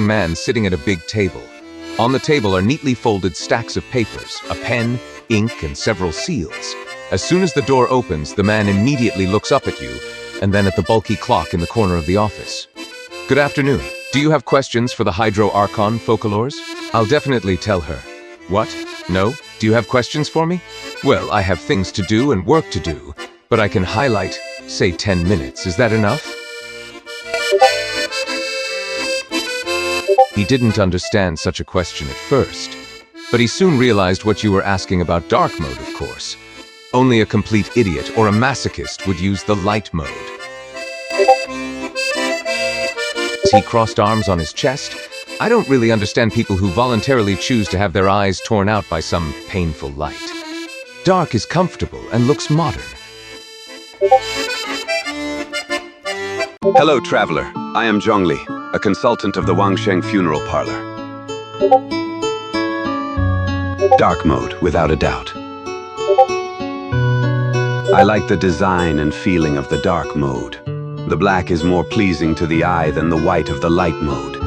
man sitting at a big table. On the table are neatly folded stacks of papers, a pen, ink, and several seals. As soon as the door opens, the man immediately looks up at you, and then at the bulky clock in the corner of the office. Good afternoon. Do you have questions for the Hydro Archon Focalors? I'll definitely tell her. What? No? Do you have questions for me? Well, I have things to do and work to do, but I can highlight, say 10 minutes. Is that enough? He didn't understand such a question at first, but he soon realized what you were asking about dark mode, of course. Only a complete idiot or a masochist would use the light mode. He crossed arms on his chest. I don't really understand people who voluntarily choose to have their eyes torn out by some painful light. Dark is comfortable and looks modern. Hello, traveler. I am Zhongli, a consultant of the Wangsheng Funeral Parlor. Dark mode, without a doubt. I like the design and feeling of the dark mode. The black is more pleasing to the eye than the white of the light mode.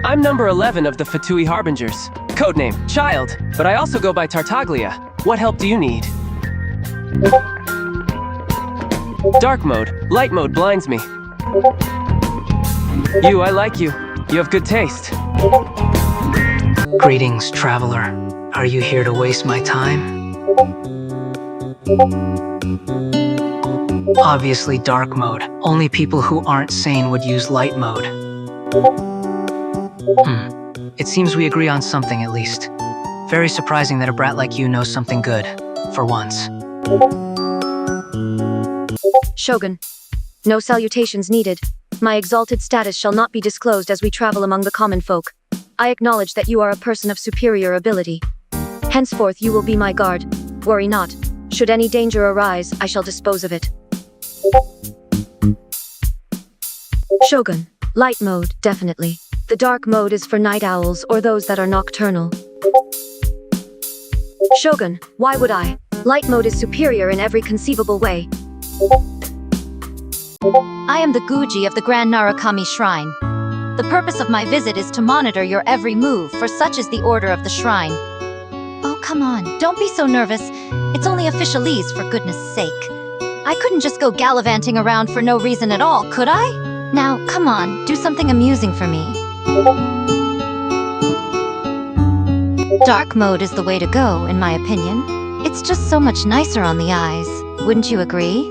I'm number 11 of the Fatui Harbingers. Codename, Child, but I also go by Tartaglia. What help do you need? Dark mode. Light mode blinds me. I like you. You have good taste. Greetings, traveler. Are you here to waste my time? Obviously dark mode. Only people who aren't sane would use light mode. It seems we agree on something at least. Very surprising that a brat like you knows something good. For once. Shogun. No salutations needed. My exalted status shall not be disclosed as we travel among the common folk. I acknowledge that you are a person of superior ability. Henceforth you will be my guard. Worry not. Should any danger arise, I shall dispose of it. Shogun. Light mode, definitely. The dark mode is for night owls or those that are nocturnal. Shogun. Why would I? Light mode is superior in every conceivable way. I am the Guji of the Grand Narukami Shrine. The purpose of my visit is to monitor your every move, for such is the order of the shrine. Oh, come on, don't be so nervous. It's only officialese, for goodness sake. I couldn't just go gallivanting around for no reason at all, could I? Now, come on, do something amusing for me. Dark mode is the way to go, in my opinion. It's just so much nicer on the eyes. Wouldn't you agree?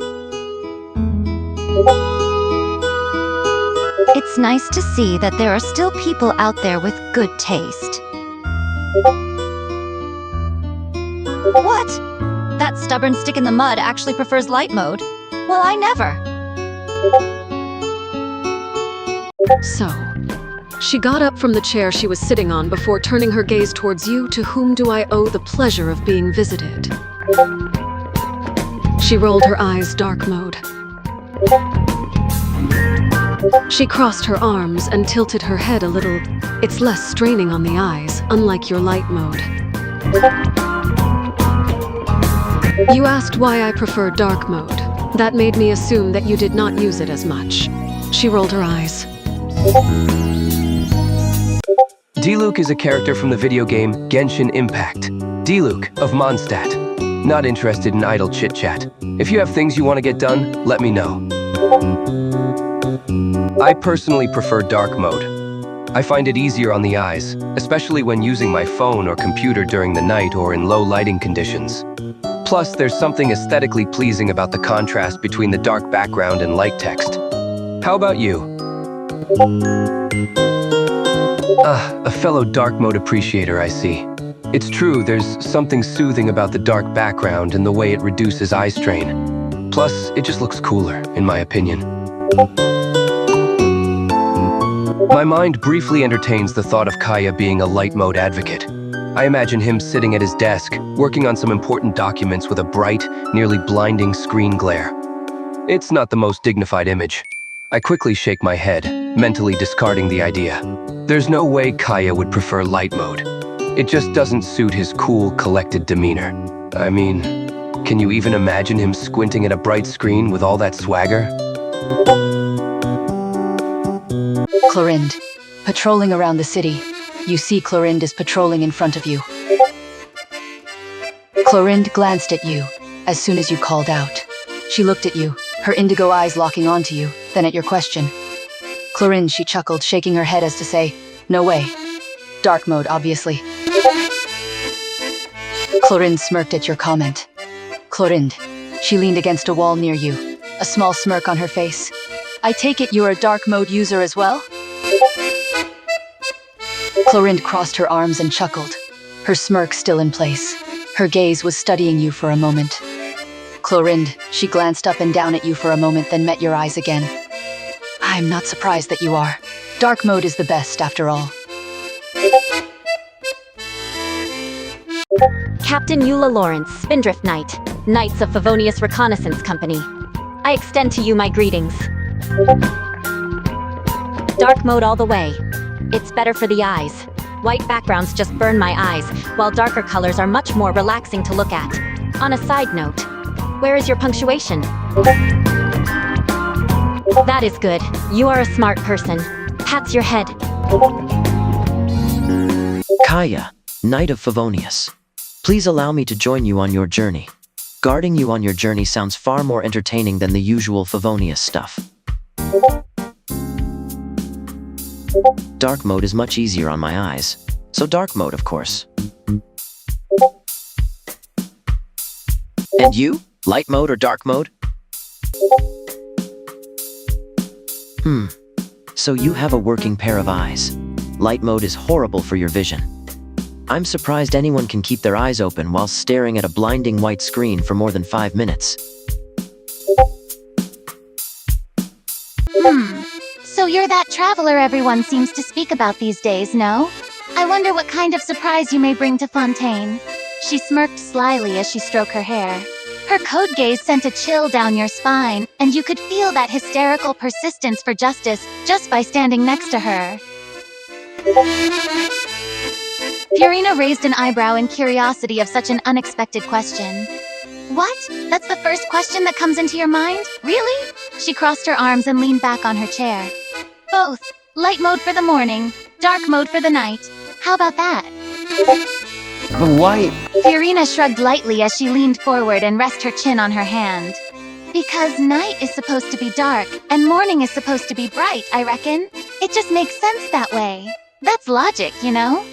It's nice to see that there are still people out there with good taste. What? That stubborn stick in the mud actually prefers light mode? Well, I never. So, she got up from the chair she was sitting on before turning her gaze towards you. To whom do I owe the pleasure of being visited? She rolled her eyes dark mode. She crossed her arms and tilted her head a little. It's less straining on the eyes, unlike your light mode. You asked why I prefer dark mode. That made me assume that you did not use it as much. She rolled her eyes. Diluc is a character from the video game Genshin Impact. Diluc of Mondstadt. Not interested in idle chit-chat. If you have things you want to get done, let me know. I personally prefer dark mode. I find it easier on the eyes, especially when using my phone or computer during the night or in low lighting conditions. Plus, there's something aesthetically pleasing about the contrast between the dark background and light text. How about you? A fellow dark mode appreciator, I see. It's true, there's something soothing about the dark background and the way it reduces eye strain. Plus, it just looks cooler, in my opinion. My mind briefly entertains the thought of Kaeya being a light mode advocate. I imagine him sitting at his desk, working on some important documents with a bright, nearly blinding screen glare. It's not the most dignified image. I quickly shake my head, mentally discarding the idea. There's no way Kaeya would prefer light mode. It just doesn't suit his cool, collected demeanor. I mean, can you even imagine him squinting at a bright screen with all that swagger? Clorinde. Patrolling around the city. You see Clorinde is patrolling in front of you. Clorinde glanced at you as soon as you called out. She looked at you, her indigo eyes locking onto you, then at your question. Clorinde, she chuckled, shaking her head as to say, no way. Dark mode, obviously. Clorinde smirked at your comment. Clorinde, she leaned against a wall near you, a small smirk on her face. I take it you're a dark mode user as well? Clorinde crossed her arms and chuckled, her smirk still in place. Her gaze was studying you for a moment. Clorinde, she glanced up and down at you for a moment, then met your eyes again. I'm not surprised that you are. Dark mode is the best, after all. Captain Eula Lawrence, Spindrift Knight, Knights of Favonius Reconnaissance Company. I extend to you my greetings. Dark mode all the way. It's better for the eyes. White backgrounds just burn my eyes, while darker colors are much more relaxing to look at. On a side note, where is your punctuation? That is good. You are a smart person. Pats your head. Kaeya, Knight of Favonius. Please allow me to join you on your journey. Guarding you on your journey sounds far more entertaining than the usual Favonius stuff. Dark mode is much easier on my eyes. So dark mode, of course. And you? Light mode or dark mode? So you have a working pair of eyes. Light mode is horrible for your vision. I'm surprised anyone can keep their eyes open while staring at a blinding white screen for more than 5 minutes. So you're that traveler everyone seems to speak about these days, no? I wonder what kind of surprise you may bring to Fontaine. She smirked slyly as she stroked her hair. Her code gaze sent a chill down your spine, and you could feel that hysterical persistence for justice just by standing next to her. Furina raised an eyebrow in curiosity of such an unexpected question. What? That's the first question that comes into your mind? Really? She crossed her arms and leaned back on her chair. Both. Light mode for the morning, dark mode for the night. How about that? But why? Furina shrugged lightly as she leaned forward and rested her chin on her hand. Because night is supposed to be dark, and morning is supposed to be bright, I reckon. It just makes sense that way. That's logic, you know?